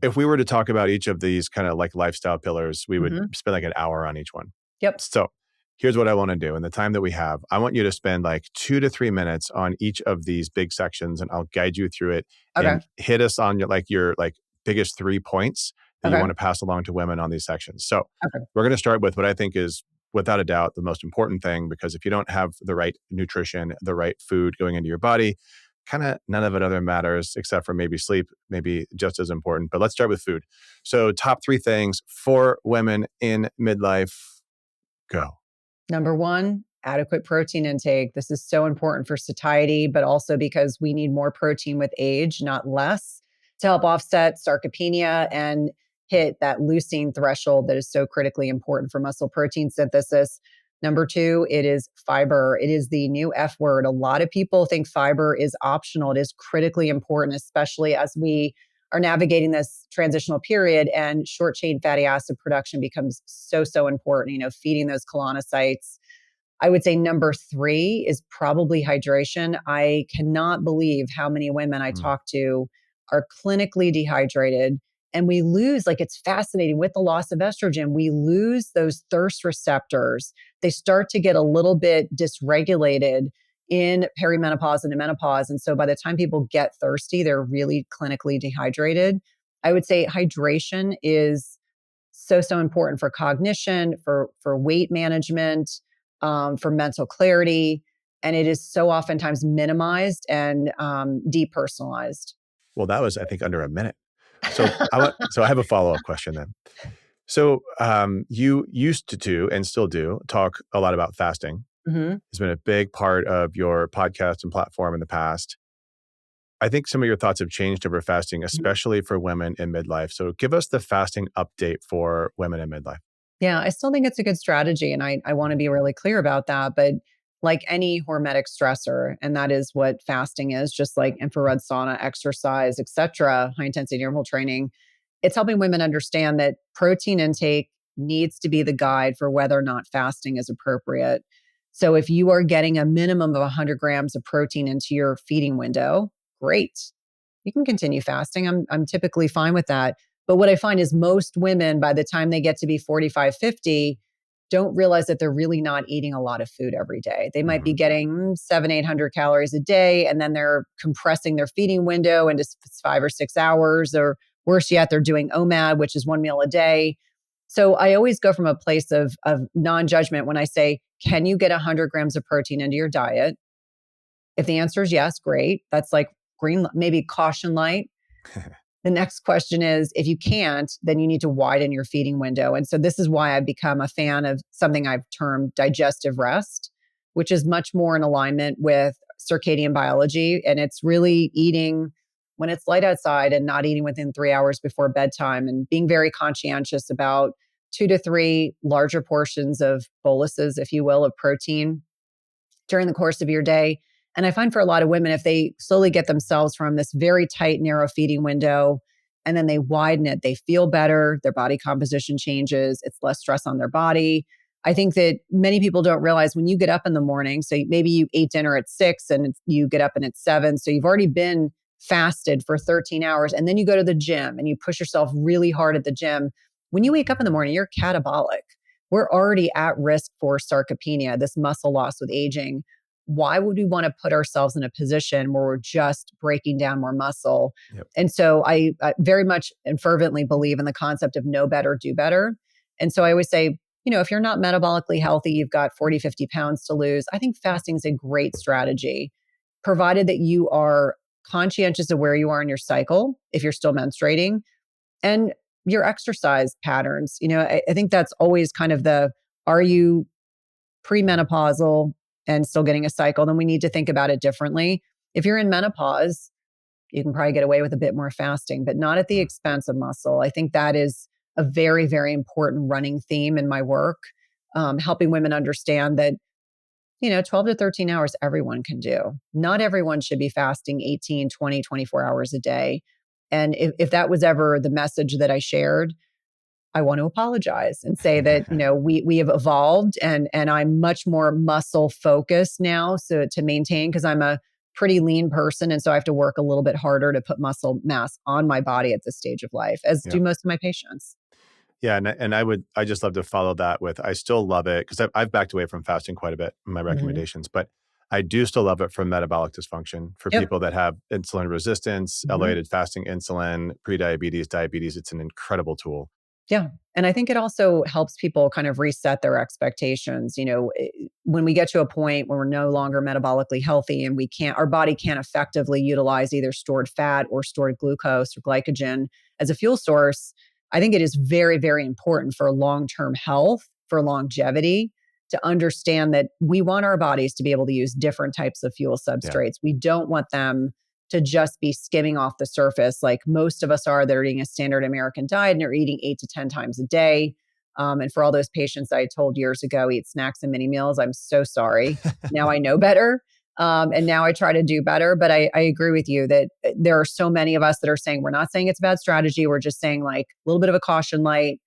If we were to talk about each of these kind of like lifestyle pillars, we would Mhm. spend like an hour on each one. Yep. So here's what I want to do. In the time that we have, I want you to spend like 2 to 3 minutes on each of these big sections, and I'll guide you through it Okay. and hit us on your biggest 3 points that you Okay. want to pass along to women on these sections. So Okay. we're going to start with what I think is without a doubt the most important thing, because if you don't have the right nutrition, the right food going into your body, kind of none of it other matters except for maybe sleep, maybe just as important. But let's start with food. So top 3 things for women in midlife. Go. Number one, adequate protein intake. This is so important for satiety, but also because we need more protein with age, not less, to help offset sarcopenia and hit that leucine threshold that is so critically important for muscle protein synthesis. Number two, it is fiber. It is the new F word. A lot of people think fiber is optional. It is critically important, especially as we are navigating this transitional period and short chain fatty acid production becomes so important, feeding those colonocytes. I would say number three is probably hydration. I cannot believe how many women I Mm. talk to are clinically dehydrated. And we lose, like, it's fascinating with the loss of estrogen, we lose those thirst receptors. They start to get a little bit dysregulated in perimenopause and in menopause. And so by the time people get thirsty, they're really clinically dehydrated. I would say hydration is so important for cognition, for weight management, for mental clarity, and it is so oftentimes minimized and depersonalized. Well, that was, I think, under a minute. So I have a follow-up question then. So you used to and still do talk a lot about fasting. Mhm. It's been a big part of your podcast and platform in the past. I think some of your thoughts have changed over fasting, especially for women in midlife. So give us the fasting update for women in midlife. Yeah, I still think it's a good strategy. And I want to be really clear about that. But like any hormetic stressor, and that is what fasting is, just like infrared sauna, exercise, etc., high intensity interval training, it's helping women understand that protein intake needs to be the guide for whether or not fasting is appropriate. So if you are getting a minimum of 100 grams of protein into your feeding window, great. You can continue fasting. I'm typically fine with that. But what I find is most women, by the time they get to be 45, 50, don't realize that they're really not eating a lot of food every day. They might be Mhm. getting 800 calories a day, and then they're compressing their feeding window into 5 or 6 hours, or worse yet, they're doing OMAD, which is one meal a day. So I always go from a place of non-judgment when I say, can you get 100 grams of protein into your diet? If the answer is yes, great. That's like green, maybe caution light. The next question is, if you can't, then you need to widen your feeding window. And so this is why I've become a fan of something I've termed digestive rest, which is much more in alignment with circadian biology. And it's really eating when it's light outside and not eating within 3 hours before bedtime, and being very conscientious about 2 to 3 larger portions of boluses, if you will, of protein during the course of your day. And I find for a lot of women, if they slowly get themselves from this very tight, narrow feeding window and then they widen it, they feel better, their body composition changes, it's less stress on their body. I think that many people don't realize when you get up in the morning, so maybe you ate dinner at 6 and you get up and it's 7. So you've already been fasted for 13 hours, and then you go to the gym and you push yourself really hard at the gym. When you wake up in the morning, you're catabolic. We're already at risk for sarcopenia, this muscle loss with aging. Why would we want to put ourselves in a position where we're just breaking down more muscle? Yep. And so I very much and fervently believe in the concept of know better, do better. And so I always say, if you're not metabolically healthy, you've got 40, 50 pounds to lose, I think fasting is a great strategy, provided that you are conscientious of where you are in your cycle, if you're still menstruating, and your exercise patterns. I think that's always kind of are you premenopausal and still getting a cycle? Then we need to think about it differently. If you're in menopause, you can probably get away with a bit more fasting, but not at the Mm. expense of muscle. I think that is a very, very important running theme in my work, helping women understand that 12 to 13 hours everyone can do. Not everyone should be fasting 18, 20, 24 hours a day. And if that was ever the message that I shared, I want to apologize and say that, we have evolved, and I'm much more muscle focused now. So to maintain, because I'm a pretty lean person. And so I have to work a little bit harder to put muscle mass on my body at this stage of life, as Yeah. do most of my patients. Yeah, and I just love to follow that with, I still love it because I've backed away from fasting quite a bit in my Mhm. recommendations, but I do still love it for metabolic dysfunction for Yep. people that have insulin resistance, Mhm. elevated fasting insulin, prediabetes, diabetes. It's an incredible tool. Yeah. And I think it also helps people kind of reset their expectations. When we get to a point where we're no longer metabolically healthy and our body can't effectively utilize either stored fat or stored glucose or glycogen as a fuel source, I think it is very, very important for long-term health, for longevity, to understand that we want our bodies to be able to use different types of fuel Yeah. substrates. We don't want them to just be skimming off the surface like most of us are that are eating a standard American diet and are eating 8 to 10 times a day. And for all those patients I told years ago, eat snacks and mini meals, I'm so sorry. Now I know better. And now I try to do better. But I agree with you that there are so many of us that are saying, we're not saying it's a bad strategy. We're just saying like a little bit of a caution light,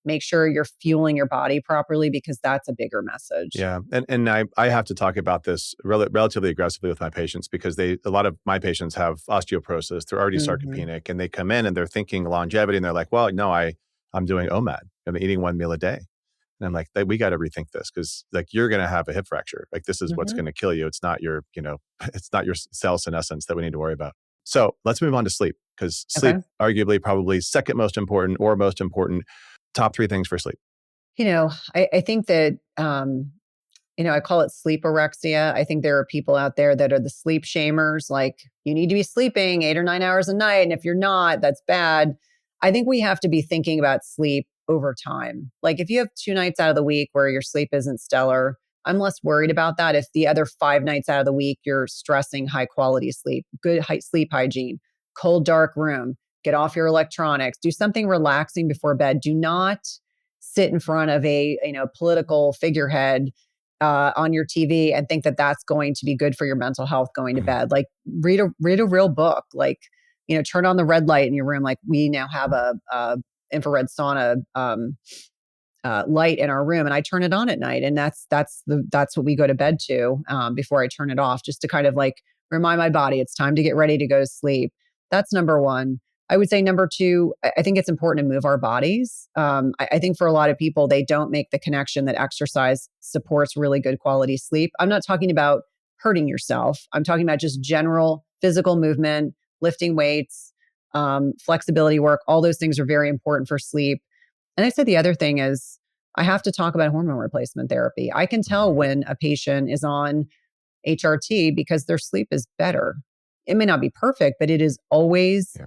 make sure you're fueling your body properly because that's a bigger message. Yeah, and I have to talk about this relatively aggressively with my patients because a lot of my patients have osteoporosis. They're already Mhm. sarcopenic, and they come in and they're thinking longevity, and they're like, "Well, no, I'm doing OMAD. I'm eating one meal a day." And I'm like, "We got to rethink this because like you're going to have a hip fracture. Like this is what's Mhm. going to kill you. It's not your it's not your cell senescence that we need to worry about." So let's move on to sleep because sleep, Okay. arguably, probably second most important or most important. Top three things for sleep. I think that I call it sleep orexia. I think there are people out there that are the sleep shamers, like, you need to be sleeping 8 or 9 hours a night. And if you're not, that's bad. I think we have to be thinking about sleep over time. Like, if you have 2 nights out of the week where your sleep isn't stellar, I'm less worried about that. If the other 5 nights out of the week, you're stressing high quality sleep, good sleep hygiene, cold, dark room, get off your electronics, do something relaxing before bed. Do not sit in front of a political figurehead on your TV and think that that's going to be good for your mental health going to bed. Like, read a real book. Like, turn on the red light in your room. Like, we now have a infrared sauna light in our room, and I turn it on at night, and that's what we go to bed to before I turn it off, just to kind of like remind my body it's time to get ready to go to sleep. That's number one. I would say number two, I think it's important to move our bodies. I think for a lot of people, they don't make the connection that exercise supports really good quality sleep. I'm not talking about hurting yourself. I'm talking about just general physical movement, lifting weights, flexibility work. All those things are very important for sleep. And I said the other thing is I have to talk about hormone replacement therapy. I can tell Mhm. when a patient is on HRT because their sleep is better. It may not be perfect, but it is always Yeah.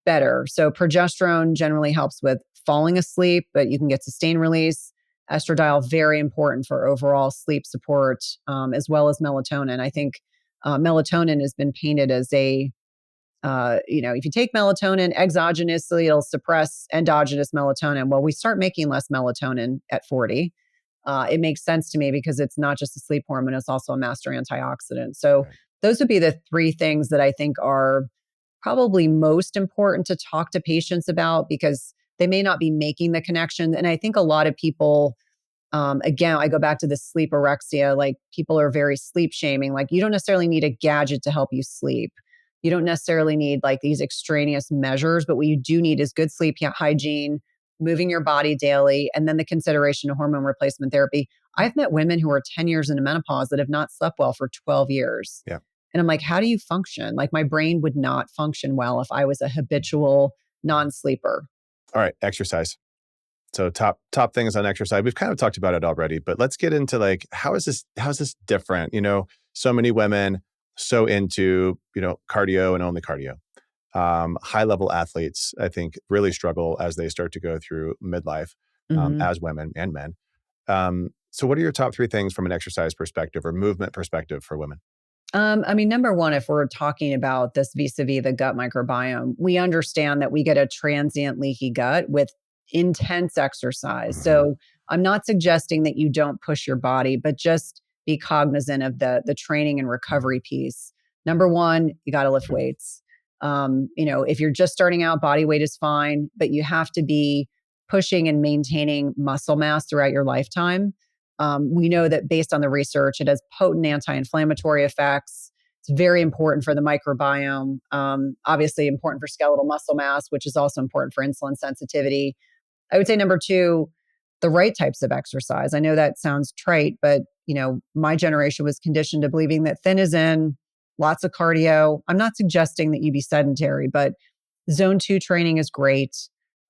better. So progesterone generally helps with falling asleep, but you can get sustained release. Estradiol, very important for overall sleep support, as well as melatonin. I think melatonin has been painted as if you take melatonin exogenously, it'll suppress endogenous melatonin. Well, we start making less melatonin at 40. It makes sense to me because it's not just a sleep hormone, it's also a master antioxidant. So, Right. those would be the three things that I think are probably most important to talk to patients about because they may not be making the connection. And I think a lot of people, again, I go back to the sleep orexia, like people are very sleep shaming. Like, you don't necessarily need a gadget to help you sleep. You don't necessarily need like these extraneous measures, but what you do need is good sleep hygiene, moving your body daily, and then the consideration of hormone replacement therapy. I've met women who are 10 years into menopause that have not slept well for 12 years. Yeah. And I'm like, how do you function? Like, my brain would not function well if I was a habitual non sleeper. All right. Exercise. So top things on exercise. We've kind of talked about it already, but let's get into like how is this different? So many women so into, cardio and only cardio. High level athletes, I think, really struggle as they start to go through midlife, Mhm. as women and men. So what are your top three things from an exercise perspective or movement perspective for women? I mean, number one, if we're talking about this vis-a-vis the gut microbiome, we understand that we get a transient leaky gut with intense exercise. Mhm. So I'm not suggesting that you don't push your body, but just be cognizant of the training and recovery piece. Number one, you got to lift weights. If you're just starting out, body weight is fine, but you have to be pushing and maintaining muscle mass throughout your lifetime. We know that based on the research, it has potent anti inflammatory effects. It's very important for the microbiome. Obviously important for skeletal muscle mass, which is also important for insulin sensitivity. I would say number two, the right types of exercise. I know that sounds trite, but my generation was conditioned to believing that thin is in, lots of cardio. I'm not suggesting that you be sedentary, but zone two training is great.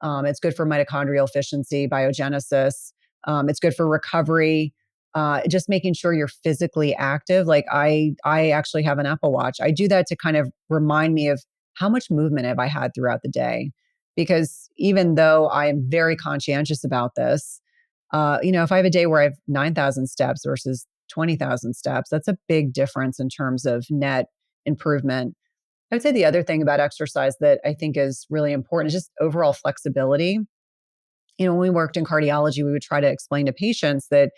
It's good for mitochondrial efficiency, biogenesis. It's good for recovery. Just making sure you're physically active. Like I actually have an Apple Watch. I do that to kind of remind me of how much movement have I had throughout the day. Because even though I am very conscientious about this, if I have a day where I have 9,000 steps versus 20,000 steps, that's a big difference in terms of net improvement. I would say the other thing about exercise that I think is really important is just overall flexibility. When we worked in cardiology, we would try to explain to patients that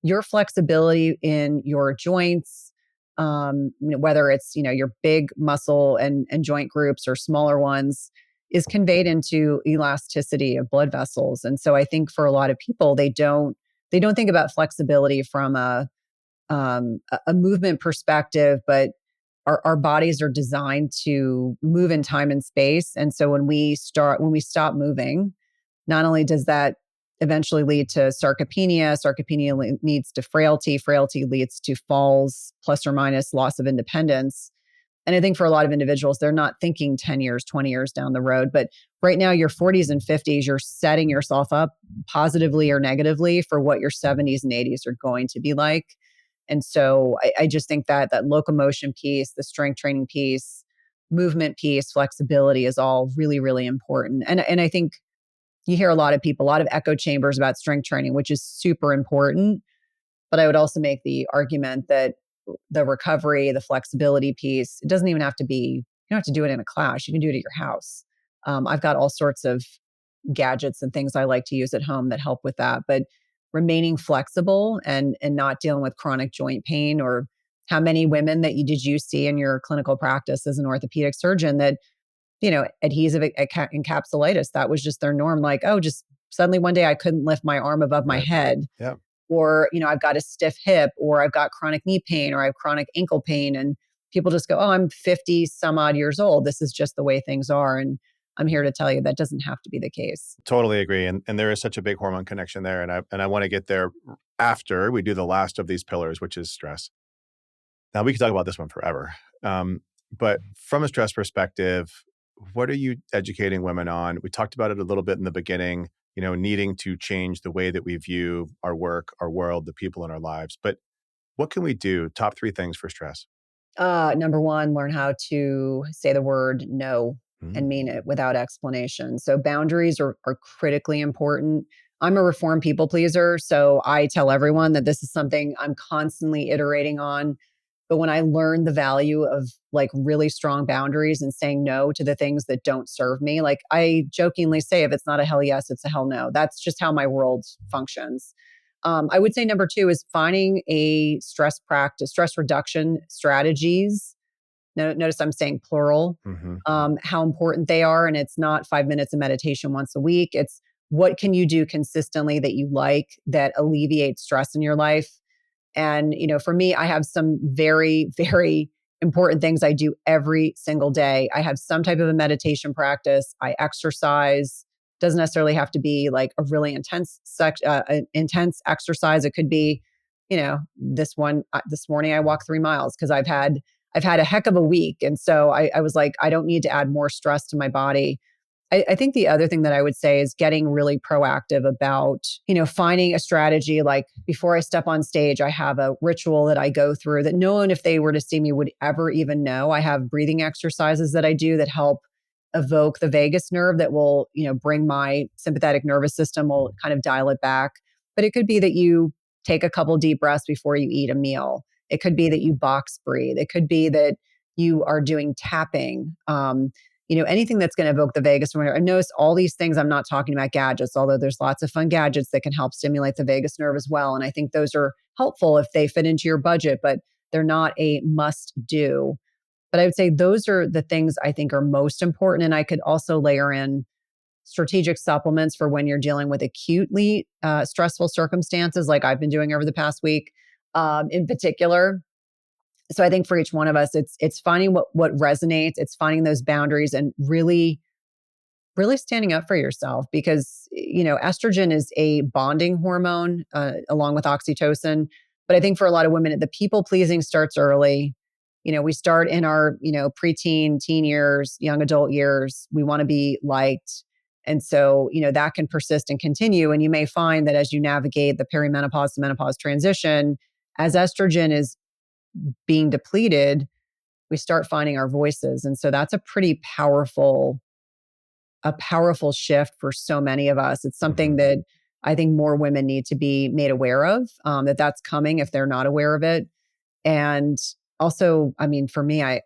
your flexibility in your joints, whether it's your big muscle and joint groups or smaller ones, is conveyed into elasticity of blood vessels. And so I think for a lot of people, they don't think about flexibility from a movement perspective, but our bodies are designed to move in time and space. And so when we stop moving, not only does that eventually lead to sarcopenia leads to frailty leads to falls, plus or minus loss of independence. And I think for a lot of individuals, they're not thinking 10 years, 20 years down the road. But right now, your 40s and 50s, you're setting yourself up positively or negatively for what your 70s and 80s are going to be like. And so I just think that locomotion piece, the strength training piece, movement piece, flexibility is all really, really important. And I think you hear a lot of people, a lot of echo chambers about strength training, which is super important. But I would also make the argument that the recovery, the flexibility piece, it doesn't even have to be, you don't have to do it in a class. You can do it at your house. I've got all sorts of gadgets and things I like to use at home that help with that. But remaining flexible and not dealing with chronic joint pain, or how many women did you see in your clinical practice as an orthopedic surgeon that, adhesive encapsulitis, that was just their norm. Like, oh, just suddenly one day I couldn't lift my arm above my Right. head. Yeah. Or, I've got a stiff hip, or I've got chronic knee pain, or I have chronic ankle pain. And people just go, oh, I'm 50 some odd years old. This is just the way things are. And I'm here to tell you that doesn't have to be the case. Totally agree. And there is such a big hormone connection there. And I want to get there after we do the last of these pillars, which is stress. Now we could talk about this one forever. But from a stress perspective, what are you educating women on? We talked about it a little bit in the beginning, needing to change the way that we view our work, our world, the people in our lives. But what can we do? Top three things for stress. Number one, learn how to say the word no and mean it without explanation. So boundaries are critically important. I'm a reformed people pleaser. So I tell everyone that this is something I'm constantly iterating on. But when I learned the value of like really strong boundaries and saying no to the things that don't serve me, like I jokingly say, if it's not a hell yes, it's a hell no. That's just how my world functions. I would say number two is finding a stress practice, stress reduction strategies. Notice I'm saying plural, Mm-hmm. how important they are. And it's not 5 minutes of meditation once a week. It's what can you do consistently that you like that alleviates stress in your life. And, for me, I have some very, very important things I do every single day. I have some type of a meditation practice. I exercise. Doesn't necessarily have to be like a really intense exercise. It could be, this morning I walked 3 miles because I've had a heck of a week. And so I was like, I don't need to add more stress to my body. I think the other thing that I would say is getting really proactive about, finding a strategy. Like before I step on stage, I have a ritual that I go through that no one, if they were to see me, would ever even know. I have breathing exercises that I do that help evoke the vagus nerve that will, bring my sympathetic nervous system, will kind of dial it back. But it could be that you take a couple deep breaths before you eat a meal. It could be that you box breathe. It could be that you are doing tapping. Anything that's going to evoke the vagus nerve. I notice all these things, I'm not talking about gadgets, although there's lots of fun gadgets that can help stimulate the vagus nerve as well. And I think those are helpful if they fit into your budget, but they're not a must do. But I would say those are the things I think are most important. And I could also layer in strategic supplements for when you're dealing with acutely stressful circumstances, like I've been doing over the past week. In particular, So I think for each one of us, it's finding what resonates, it's finding those boundaries and really standing up for yourself because estrogen is a bonding hormone along with oxytocin. But I think for a lot of women, the people pleasing starts early. We start in our preteen, teen years, young adult years. We want to be liked. And so that can persist and continue, and you may find that as you navigate the perimenopause to menopause transition, as estrogen is being depleted, we start finding our voices. And so that's a powerful shift for so many of us. It's something Hmm. that I think more women need to be made aware of, that that's coming if they're not aware of it. And also, I mean, for me, I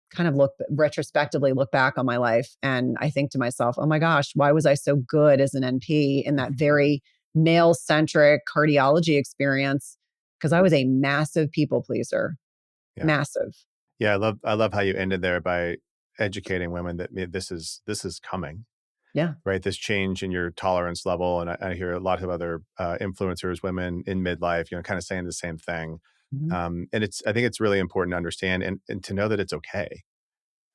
kind of retrospectively look back on my life and I think to myself, oh my gosh, why was I so good as an NP in that very male centric cardiology experience? Because I was a massive people pleaser, Yeah. massive. Yeah. I love how you ended there by educating women that this is coming, Yeah. right? This change in your tolerance level. And I hear a lot of other influencers, women in midlife, kind of saying the same thing. Mhm. And I think it's really important to understand and to know that it's okay,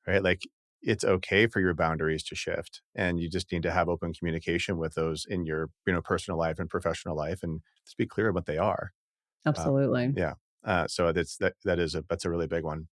right? Like it's okay for your boundaries to shift, and you just need to have open communication with those in your, personal life and professional life, and just be clear what they are. Um, Absolutely. yeah. So that's a really big one.